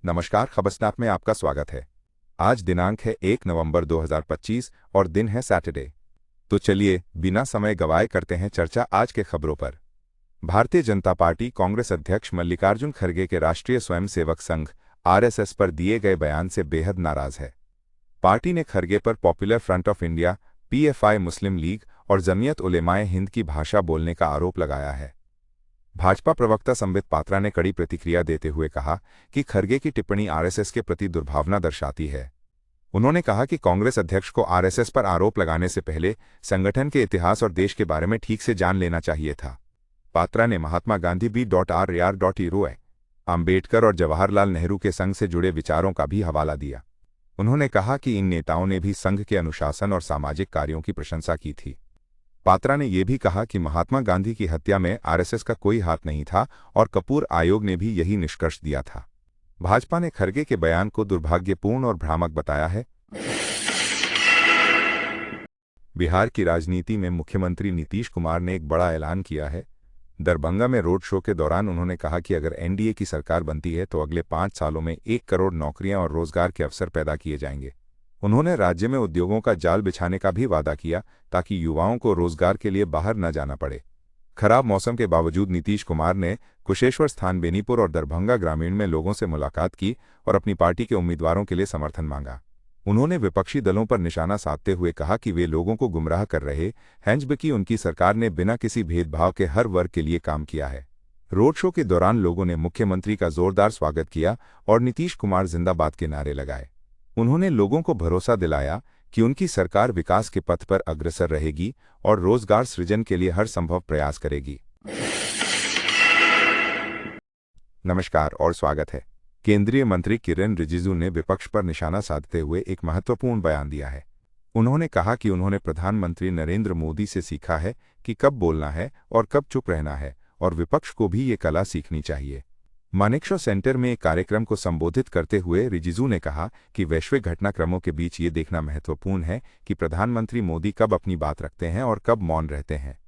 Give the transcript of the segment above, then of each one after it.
नमस्कार, खबरस्नाप में आपका स्वागत है। आज दिनांक है 1 नवंबर 2025 और दिन है सैटरडे। तो चलिए बिना समय गवाए करते हैं चर्चा आज के खबरों पर। भारतीय जनता पार्टी कांग्रेस अध्यक्ष मल्लिकार्जुन खड़गे के राष्ट्रीय स्वयंसेवक संघ आरएसएस पर दिए गए बयान से बेहद नाराज है। पार्टी ने खड़गे पर popular front of India, PFI, Muslim league और जमीयत उलेमाए हिंद की भाषा बोलने का आरोप लगाया है। भाजपा प्रवक्ता संबित पात्रा ने कड़ी प्रतिक्रिया देते हुए कहा कि खड़गे की टिप्पणी आरएसएस के प्रति दुर्भावना दर्शाती है। उन्होंने कहा कि कांग्रेस अध्यक्ष को आरएसएस पर आरोप लगाने से पहले संगठन के इतिहास और देश के बारे में ठीक से जान लेना चाहिए था। पात्रा ने महात्मा गांधी B.R.A.R.E.रो, आम्बेडकर और जवाहरलाल नेहरू के संघ से जुड़े विचारों का भी हवाला दिया। उन्होंने कहा कि इन नेताओं ने भी संघ के अनुशासन और सामाजिक कार्यों की प्रशंसा की थी। पात्रा ने यह भी कहा कि महात्मा गांधी की हत्या में आरएसएस का कोई हाथ नहीं था और कपूर आयोग ने भी यही निष्कर्ष दिया था। भाजपा ने खड़गे के बयान को दुर्भाग्यपूर्ण और भ्रामक बताया है। बिहार की राजनीति में मुख्यमंत्री नीतीश कुमार ने एक बड़ा ऐलान किया है। दरभंगा में रोड शो के दौरान उन्होंने कहा कि अगर एनडीए की सरकार बनती है तो अगले 5 सालों में 1 करोड़ नौकरियां और रोजगार के अवसर पैदा किए जाएंगे। उन्होंने राज्य में उद्योगों का जाल बिछाने का भी वादा किया ताकि युवाओं को रोजगार के लिए बाहर न जाना पड़े। खराब मौसम के बावजूद नीतीश कुमार ने कुशेश्वर स्थान, बेनीपुर और दरभंगा ग्रामीण में लोगों से मुलाकात की और अपनी पार्टी के उम्मीदवारों के लिए समर्थन मांगा। उन्होंने विपक्षी दलों पर निशाना साधते हुए कहा कि वे लोगों को गुमराह कर रहे हैं, जबकि उनकी सरकार ने बिना किसी भेदभाव के हर वर्ग के लिए काम किया है। रोड शो के दौरान लोगों ने मुख्यमंत्री का जोरदार स्वागत किया और नीतीश कुमार जिंदाबाद के नारे लगाए। उन्होंने लोगों को भरोसा दिलाया कि उनकी सरकार विकास के पथ पर अग्रसर रहेगी और रोजगार सृजन के लिए हर संभव प्रयास करेगी। नमस्कार और स्वागत है। केंद्रीय मंत्री किरेन रिजिजू ने विपक्ष पर निशाना साधते हुए एक महत्वपूर्ण बयान दिया है। उन्होंने कहा कि उन्होंने प्रधानमंत्री नरेंद्र मोदी से सीखा है कि कब बोलना है और कब चुप रहना है, और विपक्ष को भी ये कला सीखनी चाहिए। मानेकशॉ सेंटर में एक कार्यक्रम को संबोधित करते हुए रिजिजू ने कहा कि वैश्विक घटनाक्रमों के बीच ये देखना महत्वपूर्ण है कि प्रधानमंत्री मोदी कब अपनी बात रखते हैं और कब मौन रहते हैं।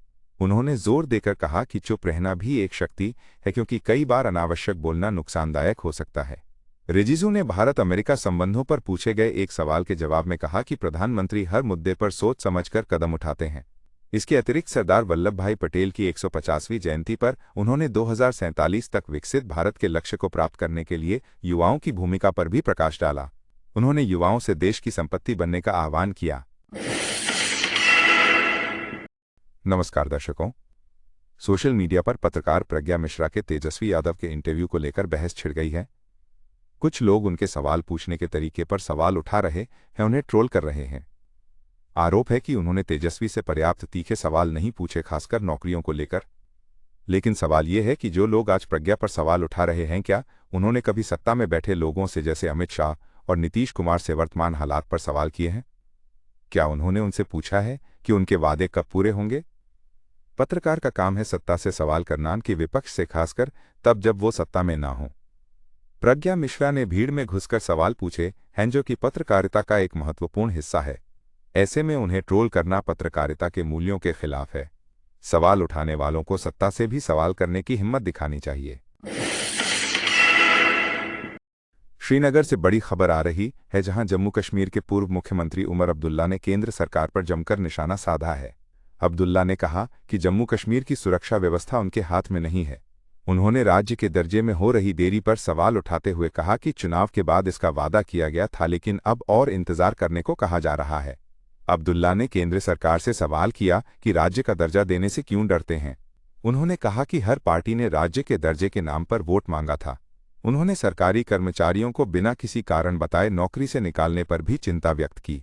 उन्होंने जोर देकर कहा कि चुप रहना भी एक शक्ति है, क्योंकि कई बार अनावश्यक बोलना नुकसानदायक हो सकता है। रिजिजू ने भारत अमेरिका संबंधों पर पूछे गए एक सवाल के जवाब में कहा कि प्रधानमंत्री हर मुद्दे पर सोच समझकर कदम उठाते हैं। इसके अतिरिक्त सरदार वल्लभ भाई पटेल की 150वीं जयंती पर उन्होंने 2047 तक विकसित भारत के लक्ष्य को प्राप्त करने के लिए युवाओं की भूमिका पर भी प्रकाश डाला। उन्होंने युवाओं से देश की संपत्ति बनने का आह्वान किया। नमस्कार दर्शकों, सोशल मीडिया पर पत्रकार प्रज्ञा मिश्रा के तेजस्वी यादव के इंटरव्यू को लेकर बहस छिड़ गई है। कुछ लोग उनके सवाल पूछने के तरीके पर सवाल उठा रहे हैं, उन्हें ट्रोल कर रहे हैं। आरोप है कि उन्होंने तेजस्वी से पर्याप्त तीखे सवाल नहीं पूछे, खासकर नौकरियों को लेकर। लेकिन सवाल ये है कि जो लोग आज प्रज्ञा पर सवाल उठा रहे हैं, क्या उन्होंने कभी सत्ता में बैठे लोगों से जैसे अमित शाह और नीतीश कुमार से वर्तमान हालात पर सवाल किए हैं? क्या उन्होंने उनसे पूछा है कि उनके वादे कब पूरे होंगे? पत्रकार का काम है सत्ता से सवाल करना, कि विपक्ष से, खासकर तब जब वो सत्ता में ना हो। प्रज्ञा मिश्रा ने भीड़ में घुसकर सवाल पूछे हैं, जो कि पत्रकारिता का एक महत्वपूर्ण हिस्सा है। ऐसे में उन्हें ट्रोल करना पत्रकारिता के मूल्यों के खिलाफ है। सवाल उठाने वालों को सत्ता से भी सवाल करने की हिम्मत दिखानी चाहिए। श्रीनगर से बड़ी खबर आ रही है, जहां जम्मू कश्मीर के पूर्व मुख्यमंत्री उमर अब्दुल्ला ने केंद्र सरकार पर जमकर निशाना साधा है। अब्दुल्ला ने कहा कि जम्मू कश्मीर की सुरक्षा व्यवस्था उनके हाथ में नहीं है। उन्होंने राज्य के दर्जे में हो रही देरी पर सवाल उठाते हुए कहा कि चुनाव के बाद इसका वादा किया गया था, लेकिन अब और इंतजार करने को कहा जा रहा है। अब्दुल्ला ने केंद्र सरकार से सवाल किया कि राज्य का दर्जा देने से क्यों डरते हैं। उन्होंने कहा कि हर पार्टी ने राज्य के दर्जे के नाम पर वोट मांगा था। उन्होंने सरकारी कर्मचारियों को बिना किसी कारण बताए नौकरी से निकालने पर भी चिंता व्यक्त की।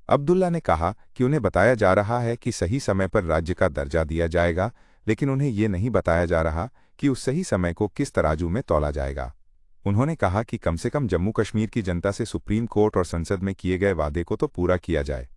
अब्दुल्ला ने कहा कि उन्हें बताया जा रहा है कि सही समय पर राज्य का दर्जा दिया जाएगा, लेकिन उन्हें ये नहीं बताया जा रहा कि उस सही समय को किस तराजू में तौला जाएगा। उन्होंने कहा कि कम से कम जम्मू कश्मीर की जनता से सुप्रीम कोर्ट और संसद में किए गए वादे को तो पूरा किया जाए।